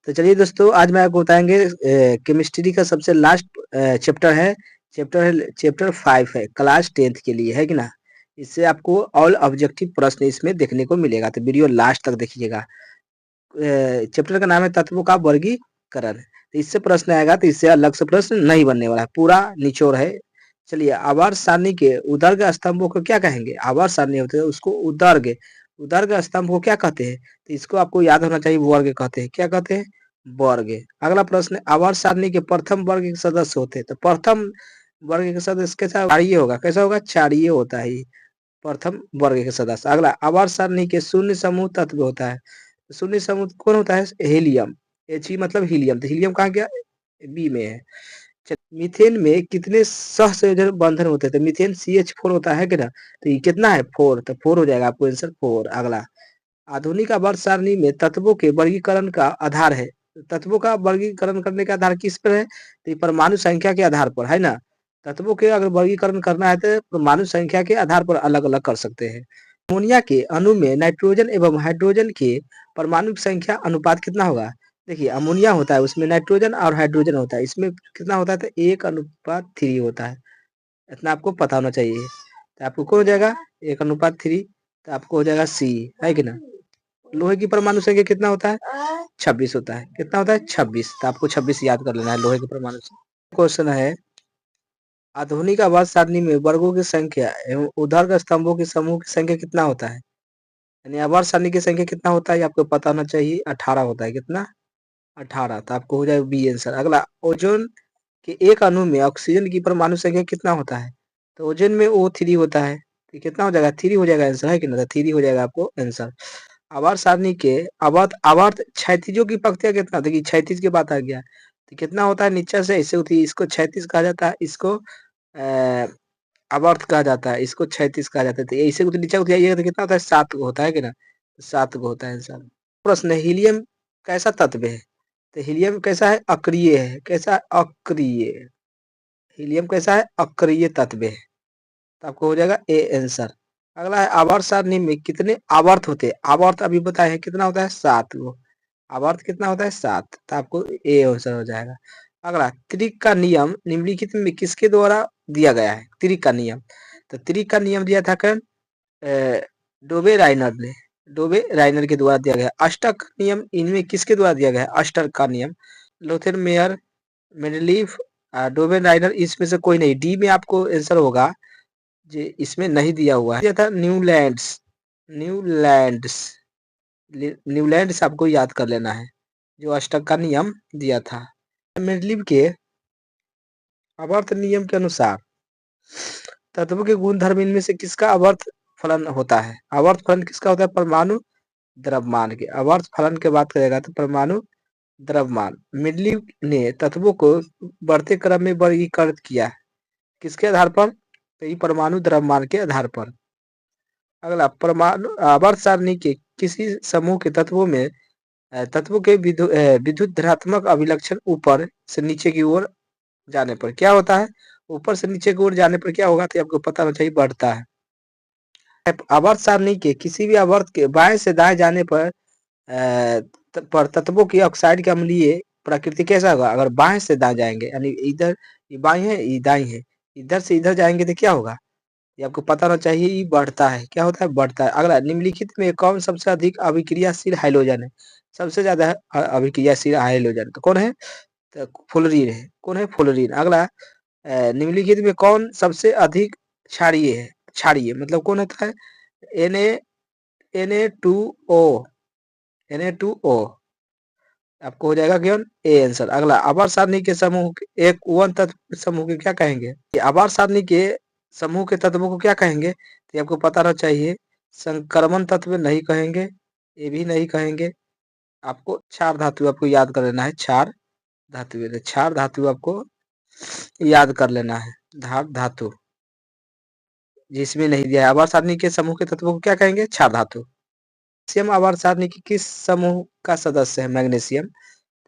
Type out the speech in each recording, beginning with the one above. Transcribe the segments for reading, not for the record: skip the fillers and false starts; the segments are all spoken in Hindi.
तो चलिए दोस्तों, आज मैं आपको बताएँगे केमिस्ट्री का सबसे लास्ट चैप्टर है। चैप्टर 5 है, क्लास 10th के लिए, है कि ना? इससे आपको ऑल ऑब्जेक्टिव प्रश्न इसमें देखने को मिलेगा, तो वीडियो लास्ट तक देखिएगा। चैप्टर का नाम है तत्वों का वर्गीकरण। तो इससे प्रश्न आएगा, तो इससे अलग से प्रश्न नहीं बनने वाला है, पूरा निचोड़ है। चलिए, आवर्त सारणी के उदर्ग स्तंभों को क्या कहेंगे? आवर्त सारणी होते हैं उसको उदर्ग उदर्ग स्तंभ को क्या कहते हैं? तो इसको आपको याद होना चाहिए, वर्ग कहते हैं। क्या कहते हैं? वर्ग। अगला प्रश्न, आवर्त सारणी के प्रथम वर्ग के सदस्य होते हैं, तो प्रथम वर्ग के सदस्य कैसा क्षारीय होगा? कैसा होगा? क्षारीय होता है ये प्रथम वर्ग के सदस्य। अगला, आवर्त सारणी के शून्य समूह तत्व होता है, शून्य समूह कौन होता है? हीलियम। He मतलब हीलियम, तो हीलियम कहाँ गया? बी में है। मीथेन में कितने सहसंयोजन बंधन होते हैं? तो मीथेन CH4 होता है कि ना? तो ये कितना है? 4, तो 4 हो जाएगा आपको आंसर 4। अगला, आधुनिक आवर्त सारणी में तत्वों के वर्गीकरण का आधार है। तत्वों का वर्गीकरण करने का आधार किस पर है? तो ये परमाणु संख्या के आधार पर है ना। तत्वों के अगर वर्गीकरण करना है तो परमाणु संख्या के आधार पर अलग अलग कर सकते हैं। अमोनिया के अणु में नाइट्रोजन एवं हाइड्रोजन के परमाणु संख्या अनुपात कितना होगा? देखिए, अमोनिया होता है, उसमें नाइट्रोजन और हाइड्रोजन होता है, इसमें कितना होता है? तो 1:3 होता है। इतना आपको पता होना चाहिए। तो आपको कौन हो जाएगा? 1:3। तो आपको हो जाएगा सी, है कि ना। लोहे की परमाणु संख्या कितना होता है? 26 होता है। कितना होता है? 26। तो आपको 26 याद कर लेना है, लोहे की परमाणु संख्या। क्वेश्चन है, आधुनिक आवर्त सारणी में वर्गों की संख्या एवं ऊर्ध्वाधर स्तंभों के समूह की संख्या कितना होता है? यानी आवर्त सारणी की संख्या कितना होता है, ये आपको पता होना चाहिए। 18 होता है। कितना? 18। तो आपको हो जाएगा बी आंसर। अगला, ओजोन के एक अणु में ऑक्सीजन की परमाणु संख्या कितना होता है? तो ओजोन में O3 होता है। तो कितना हो जाएगा? 3 हो जाएगा आंसर, है कि ना। 3 हो जाएगा आपको आंसर। आवर्त सारणी के आवर्त आवर्त क्षैतिजों की पंक्तियां कितना? देखिए, क्षैतिज की बात आ गया, तो कितना होता है? नीचे से ऐसे होती है, इसको क्षैतिज कहा जाता है, इसको आवर्त कहा जाता है, इसको क्षैतिज कहा जाता है। तो ऐसे नीचे होती है, तो कितना होता है? 7 होता है कि ना। 7 होता है आंसर। प्रश्न, हीलियम कैसा तत्व है? तो हीलियम कैसा है? अक्रिय है। कैसा है? अक्रिय। हीलियम कैसा है? अक्रिय तत्व है। तो आपको हो जाएगा ए आंसर। अगला है, आवर्त सारणी में कितने आवर्त होते हैं? आवर्त अभी बताए हैं, कितना होता है? 7 गो। आवर्त कितना होता है? 7। तो आपको ए आंसर हो जाएगा। अगला, त्रिक का नियम निम्नलिखित में किसके द्वारा दिया गया है? त्रिक का नियम, तो त्रिक का नियम दिया था कौन? डोबे राइनर ने। डोबे राइनर के द्वारा दिया गया। अष्टक नियम इनमें किसके द्वारा दिया गया है? अष्टक का नियम, लोथेर मेयर, मेंडलीफ, डोबे राइनर, इसमें से कोई नहीं। डी में आपको आंसर होगा, जी इसमें नहीं दिया हुआ है। दिया था न्यूलैंड्स। न्यूलैंड्स न्यूलैंड्स आपको याद कर लेना है, जो अष्टक का नियम दिया था। मेंडलीव के आवर्त नियम के अनुसार तत्वों के गुण धर्म इनमें से किसका आवर्त फलन होता है? आवर्त फलन किसका होता है? परमाणु द्रव्यमान के। आवर्त फलन की बात करेगा तो परमाणु द्रव्यमान। मेंडलीव ने तत्वों को बढ़ते क्रम में वर्गीकृत किया है, किसके आधार पर? तो ये परमाणु द्रव्यमान के आधार पर। अगला, परमाणु आवर्त सारणी के किसी समूह के तत्वों में तत्वों के विद्युत धनात्मक अभिलक्षण ऊपर से नीचे की ओर जाने पर क्या होता है? ऊपर से नीचे की ओर जाने पर क्या होगा? तो आपको पता होना चाहिए, बढ़ता है। आवर्त सारणी के किसी भी आवर्त के बाएं से दाएं जाने पर पर तत्वों की ऑक्साइड के अम्लीय प्रकृति कैसा होगा? अगर बाएं से दाएं जाएंगे, यानी इधर ये बाएं है, ये दाएं है, इधर से इधर जाएंगे तो क्या होगा? ये आपको पता होना चाहिए, ये बढ़ता है। क्या होता है? बढ़ता है। अगला, निम्नलिखित में कौन सबसे अधिक अभिक्रियाशील हाइड्रोजन है? सबसे ज्यादा अभिक्रियाशील हाइड्रोजन तो कौन है? तो फ्लोरीन है। कौन है? फ्लोरीन। अगला, निम्नलिखित में कौन सबसे अधिक क्षारीय है? क्षारीय मतलब कौन होता है? Na2O। Na2O आपको हो जाएगा क्यों? A answer. अगला, आवर्त सारणी के समूह एक वन तत्व समूह के क्या कहेंगे? आवर्त सारणी के समूह के तत्वों को क्या कहेंगे? तो आपको पता होना चाहिए, संक्रमण तत्व नहीं कहेंगे, ये भी नहीं कहेंगे। आपको क्षार धातु आपको याद कर लेना है। क्षार धातु, क्षार धातु आपको याद कर लेना है। धातु जिसमें नहीं दिया है। आवर्त सारणी के समूह के तत्वों को क्या कहेंगे? क्षार धातु। मैग्नीशियम आवर्त सारणी के किस समूह का सदस्य है? मैग्नीशियम,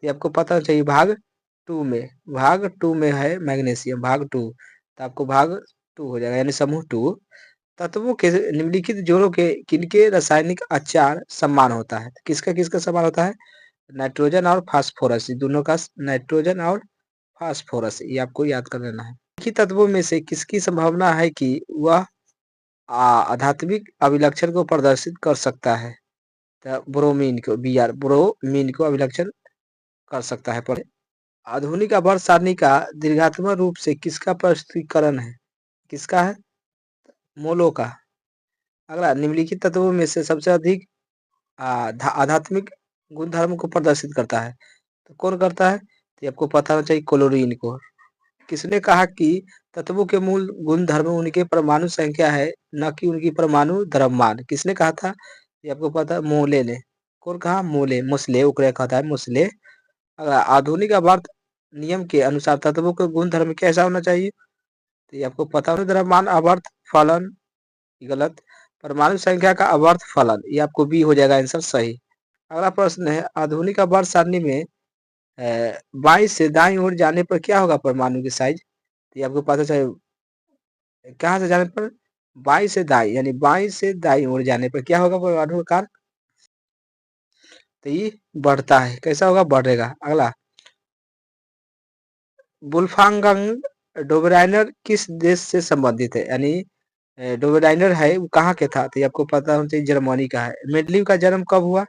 ये आपको पता चाहिए, भाग 2 में। भाग 2 में है मैग्नीशियम, भाग 2। तो आपको भाग 2 हो जाएगा, यानी समूह 2। तत्वों के निम्नलिखित जोड़ों के किनके रासायनिक आचार समान होता है? किसका किसका समान होता है? नाइट्रोजन और फास्फोरस, ये दोनों का नाइट्रोजन और फास्फोरस, ये आपको याद कर लेना है। लिखित तत्वों में से किसकी संभावना है कि वह आध्यात्मिक अभिलक्षण को प्रदर्शित कर सकता है? तो ब्रोमीन को, ब्रोमीन को अभिलक्षण कर सकता है। पढ़े। आधुनिक आवर्त सारणी का दीर्घात्मक रूप से किसका प्रस्तुतीकरण है? किसका है? मोलो का। अगला, निम्नलिखित तत्वों में से सबसे अधिक आध्यात्मिक गुणधर्म को प्रदर्शित करता है, तो कौन करता है? तो ये आपको पता होना चाहिए, क्लोरीन को। किसने कहा कि तत्वों के मूल गुणधर्म उनके परमाणु संख्या है, न कि उनकी परमाणु द्रव्यमान? किसने कहा था? ये आपको पता है, मोले ने। कौन कहा? मोले, मोसले, ओकरे कहता है मोसले। अगला, आधुनिक आवर्त नियम के अनुसार तत्वों के गुणधर्म कैसा होना चाहिए? तो ये आपको पता होना, द्रव्यमान आवर्त फलन, गलत। परमाणु संख्या का आवर्त फलन, ये आपको बी हो जाएगा आंसर सही। अगला प्रश्न है, आधुनिक आवर्त सारणी में बाईं से दाईं ओर जाने पर क्या होगा परमाणु की साइज? तो ये आपको पता चले, कहाँ से जाने पर? बाईं से दाईं, यानी बाईं से दाईं ओर जाने पर क्या होगा परमाणु का आकार? तो ये बढ़ता है। कैसा होगा? बढ़ेगा। अगला, वुल्फगांग डोबराइनर किस देश से संबंधित है? यानी डोबराइनर है वो कहाँ के था? तो ये आपको पता होना चाहिए, जर्मनी का है। मेंडलीव का जन्म कब हुआ?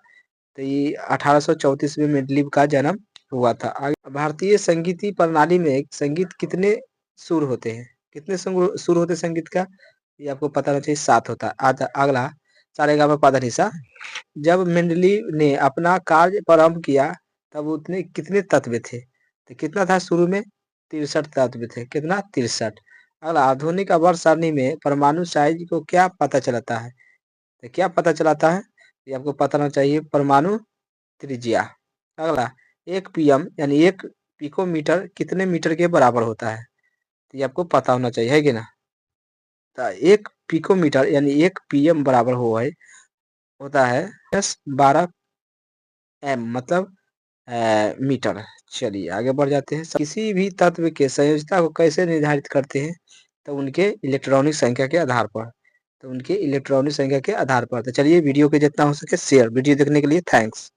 तो ये 1834 में मेंडलीव का जन्म हुआ था। भारतीय संगीतीय प्रणाली में संगीत कितने सुर होते हैं? कितने सुर होते हैं संगीत का? ये आपको पता होना चाहिए, 7 होता है। अगला, सारेगामा पा धा सा। जब मेंडलीव ने अपना कार्य प्रारंभ किया तब उतने कितने तत्व थे? तो कितना था शुरू में? 63 तत्व थे। कितना? 63। अगला, आधुनिक आवर्त सारणी में परमाणु साइज को क्या पता चलाता है? तो क्या पता चलाता है? ये आपको पता होना चाहिए, परमाणु त्रिज्या। अगला, 1 पीएम यानी 1 पिकोमीटर कितने मीटर के बराबर होता है? तो ये आपको पता होना चाहिए, है कि ना? तो 1 पिकोमीटर यानी 1 पीएम बराबर होता है 10-12 एम, मतलब मीटर। चलिए आगे बढ़ जाते हैं। किसी भी तत्व के संयोजकता को कैसे निर्धारित करते हैं? तो उनके इलेक्ट्रॉनिक संख्या के आधार पर। तो चलिए वीडियो के जितना हो सके शेयर। वीडियो देखने के लिए थैंक्स।